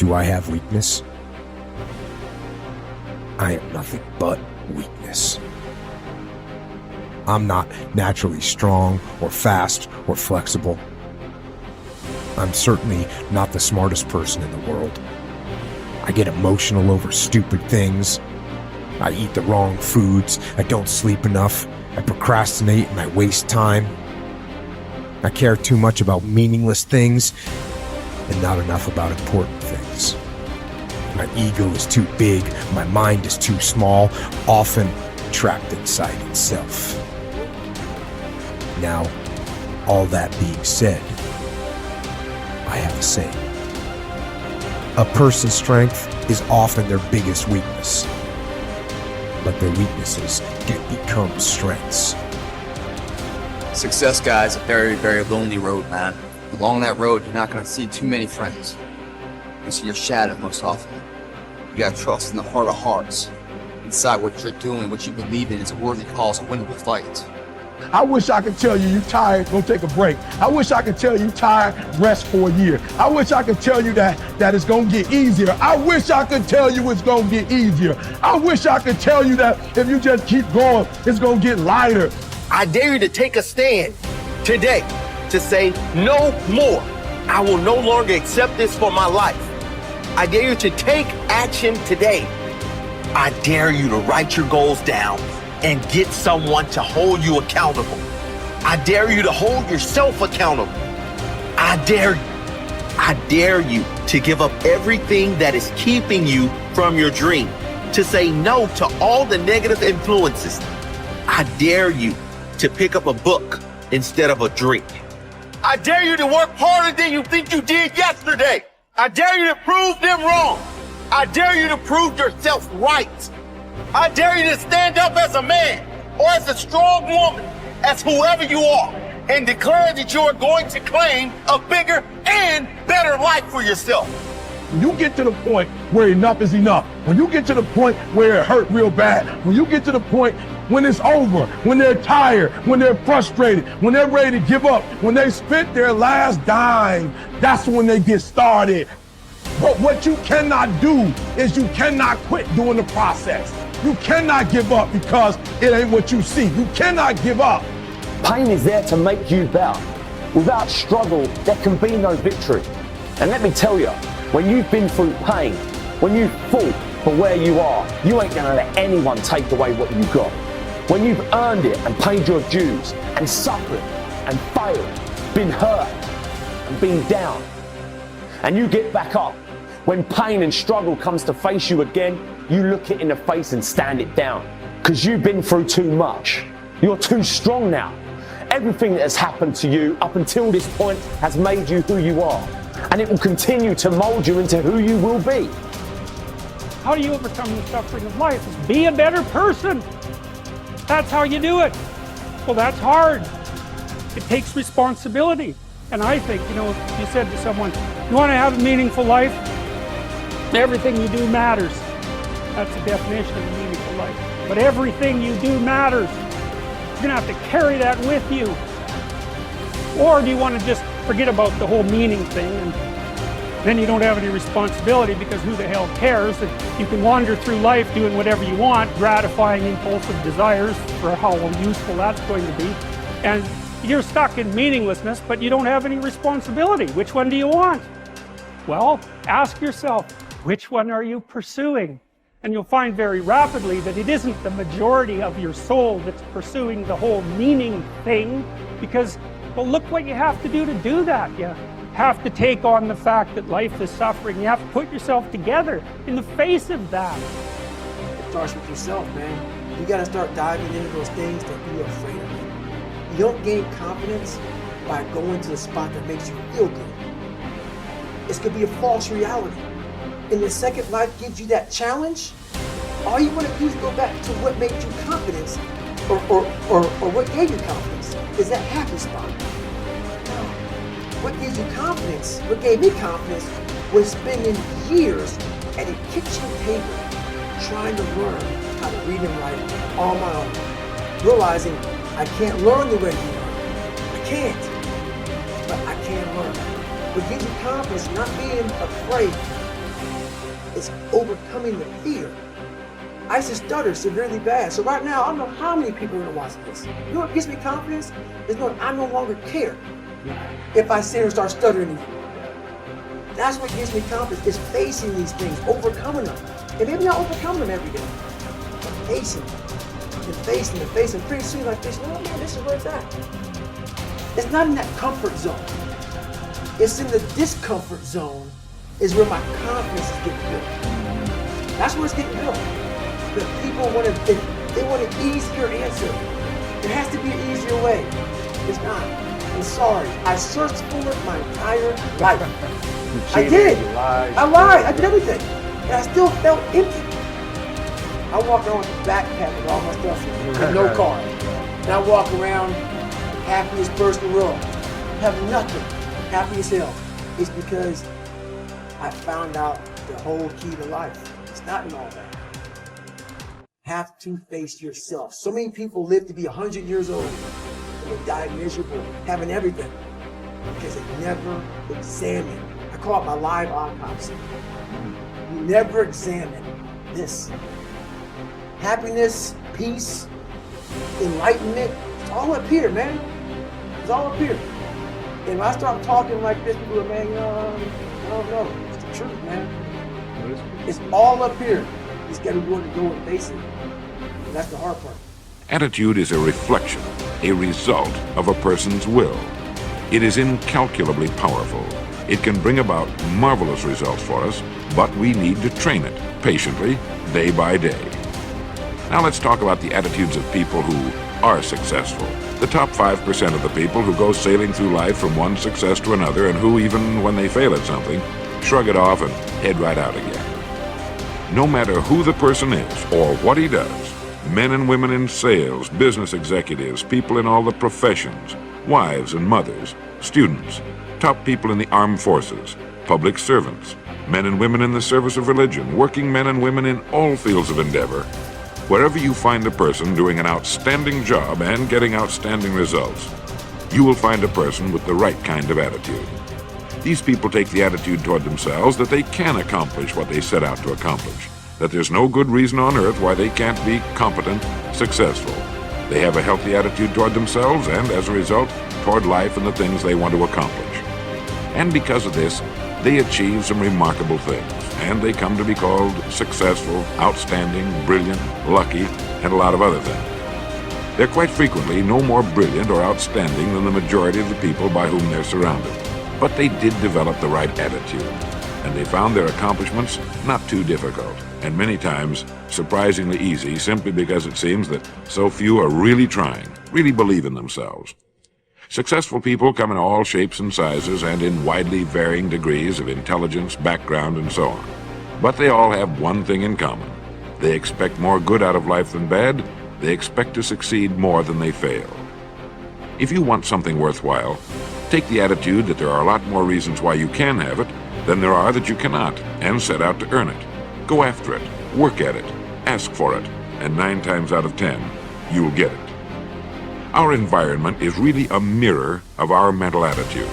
Do I have weakness? I am nothing but weakness. I'm not naturally strong or fast or flexible. I'm certainly not the smartest person in the world. I get emotional over stupid things. I eat the wrong foods. I don't sleep enough. I procrastinate and I waste time. I care too much about meaningless things and not enough about important things. My ego is too big. My mind is too small, often trapped inside itself. Now, all that being said, I have a saying. A person's strength is often their biggest weakness, but their weaknesses can become strengths. Success, guys, a very, very lonely road, man. Along that road, you're not going to see too many friends. You see your shadow most often. You got to trust in the heart of hearts. Inside what you're doing, what you believe in is a worthy cause, a winnable fight. I wish I could tell you you're tired, go take a break. I wish I could tell you tired, rest for a year. I wish I could tell you that it's gonna get easier. I wish I could tell you it's gonna get easier. I wish I could tell you that if you just keep going, it's gonna get lighter. I dare you to take a stand today to say no more. I will no longer accept this for my life. I dare you to take action today. I dare you to write your goals down and get someone to hold you accountable. I dare you to hold yourself accountable. I dare you to give up everything that is keeping you from your dream, to say no to all the negative influences. I dare you to pick up a book instead of a drink. I dare you to work harder than you think you did yesterday. I dare you to prove them wrong. I dare you to prove yourself right. I dare you to stand up as a man or as a strong woman, as whoever you are, and declare that you are going to claim a bigger and better life for yourself. When you get to the point where enough is enough, when you get to the point where it hurt real bad, when you get to the point when it's over, when they're tired, when they're frustrated, when they're ready to give up, when they spent their last dime, that's when they get started. But what you cannot do is you cannot quit during the process. You cannot give up because it ain't what you see. You cannot give up. Pain is there to make you better. Without struggle, there can be no victory. And let me tell you, when you've been through pain, when you've fought for where you are, you ain't gonna let anyone take away what you got. When you've earned it and paid your dues and suffered and failed, been hurt and been down, and you get back up, when pain and struggle comes to face you again, you look it in the face and stand it down. Because you've been through too much. You're too strong now. Everything that has happened to you up until this point has made you who you are. And it will continue to mold you into who you will be. How do you overcome the suffering of life? Is be a better person. That's how you do it. Well, that's hard. It takes responsibility. And I think, if you said to someone, you want to have a meaningful life? Everything you do matters. That's the definition of a meaningful life. But everything you do matters. You're going to have to carry that with you. Or do you want to just forget about the whole meaning thing and then you don't have any responsibility because who the hell cares? And you can wander through life doing whatever you want, gratifying impulsive desires for how useful that's going to be. And you're stuck in meaninglessness, but you don't have any responsibility. Which one do you want? Well, ask yourself, which one are you pursuing? And you'll find very rapidly that it isn't the majority of your soul that's pursuing the whole meaning thing, because, well, look what you have to do that. You have to take on the fact that life is suffering. You have to put yourself together in the face of that. It starts with yourself, man. You gotta start diving into those things that you're afraid of. You don't gain confidence by going to the spot that makes you feel good. It's gonna be a false reality. And the second life gives you that challenge, all you want to do is go back to what made you confidence or what gave you confidence is that happy spot. Now, what gives you confidence, what gave me confidence was spending years at a kitchen table trying to learn how to read and write on my own. Realizing I can't learn the way you learn. I can't, but I can learn. What gives you confidence, not being afraid It's overcoming the fear. I used to stutter severely bad. So right now, I don't know how many people are gonna watch this. You know what gives me confidence? Is knowing I no longer care if I sit here and start stuttering again. That's what gives me confidence, is facing these things, overcoming them. And maybe not overcoming them every day, but facing them. And facing and facing. Pretty soon like this, oh man, this is where it's at. It's not in that comfort zone. It's in the discomfort zone is where my confidence is getting built. That's where it's getting built. But people want they want an easier answer. There has to be an easier way. It's not. I'm sorry. I searched for it my entire life. I did. I lied. I did everything. And I still felt empty. I walk around with a backpack with all my stuff and no car. And I walk around the happiest person in the world. Have nothing. Happy as hell. It's because I found out the whole key to life. It's not in all that. Have to face yourself. So many people live to be 100 years old and they die miserable, having everything, because they never examine. I call it my live autopsy. You never examine this. Happiness, peace, enlightenment, it's all up here, man. It's all up here. And when I start talking like this, people are, man, I don't know. It's the truth, man. It's all up here. You just got to be willing to go and face it. And that's the hard part. Attitude is a reflection, a result of a person's will. It is incalculably powerful. It can bring about marvelous results for us, but we need to train it patiently, day by day. Now let's talk about the attitudes of people who are successful. The top 5% of the people who go sailing through life from one success to another and who, even when they fail at something, shrug it off and head right out again. No matter who the person is or what he does, men and women in sales, business executives, people in all the professions, wives and mothers, students, top people in the armed forces, public servants, men and women in the service of religion, working men and women in all fields of endeavor. Wherever you find a person doing an outstanding job and getting outstanding results, you will find a person with the right kind of attitude. These people take the attitude toward themselves that they can accomplish what they set out to accomplish, that there's no good reason on earth why they can't be competent, successful. They have a healthy attitude toward themselves and, as a result, toward life and the things they want to accomplish. And because of this, they achieve some remarkable things, and they come to be called successful, outstanding, brilliant, lucky, and a lot of other things. They're quite frequently no more brilliant or outstanding than the majority of the people by whom they're surrounded. But they did develop the right attitude, and they found their accomplishments not too difficult, and many times surprisingly easy, simply because it seems that so few are really trying, really believe in themselves. Successful people come in all shapes and sizes and in widely varying degrees of intelligence, background, and so on. But they all have one thing in common. They expect more good out of life than bad. They expect to succeed more than they fail. If you want something worthwhile, take the attitude that there are a lot more reasons why you can have it than there are that you cannot, and set out to earn it. Go after it, work at it, ask for it, and 9 times out of 10, you'll get it. Our environment is really a mirror of our mental attitude.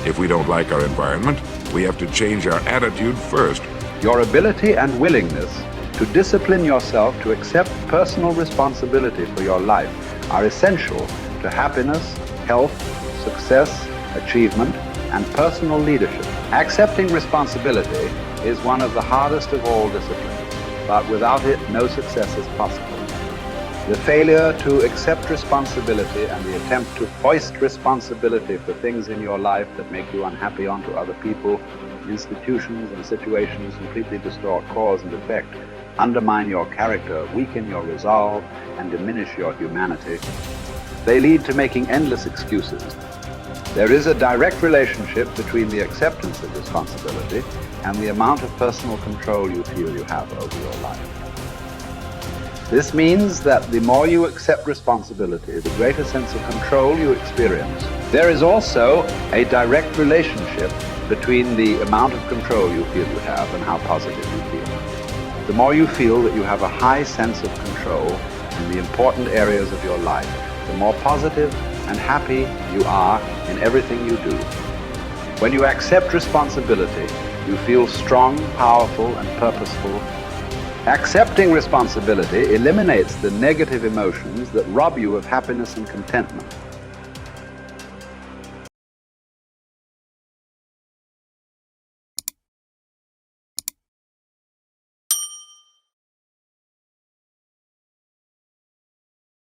If we don't like our environment, we have to change our attitude first. Your ability and willingness to discipline yourself to accept personal responsibility for your life are essential to happiness, health, success, achievement, and personal leadership. Accepting responsibility is one of the hardest of all disciplines, but without it, no success is possible. The failure to accept responsibility and the attempt to foist responsibility for things in your life that make you unhappy onto other people, institutions, and situations completely distort cause and effect, undermine your character, weaken your resolve, and diminish your humanity. They lead to making endless excuses. There is a direct relationship between the acceptance of responsibility and the amount of personal control you feel you have over your life. This means that the more you accept responsibility, the greater sense of control you experience. There is also a direct relationship between the amount of control you feel you have and how positive you feel. The more you feel that you have a high sense of control in the important areas of your life, the more positive and happy you are in everything you do. When you accept responsibility, You feel strong, powerful, and purposeful. Accepting responsibility eliminates the negative emotions that rob you of happiness and contentment.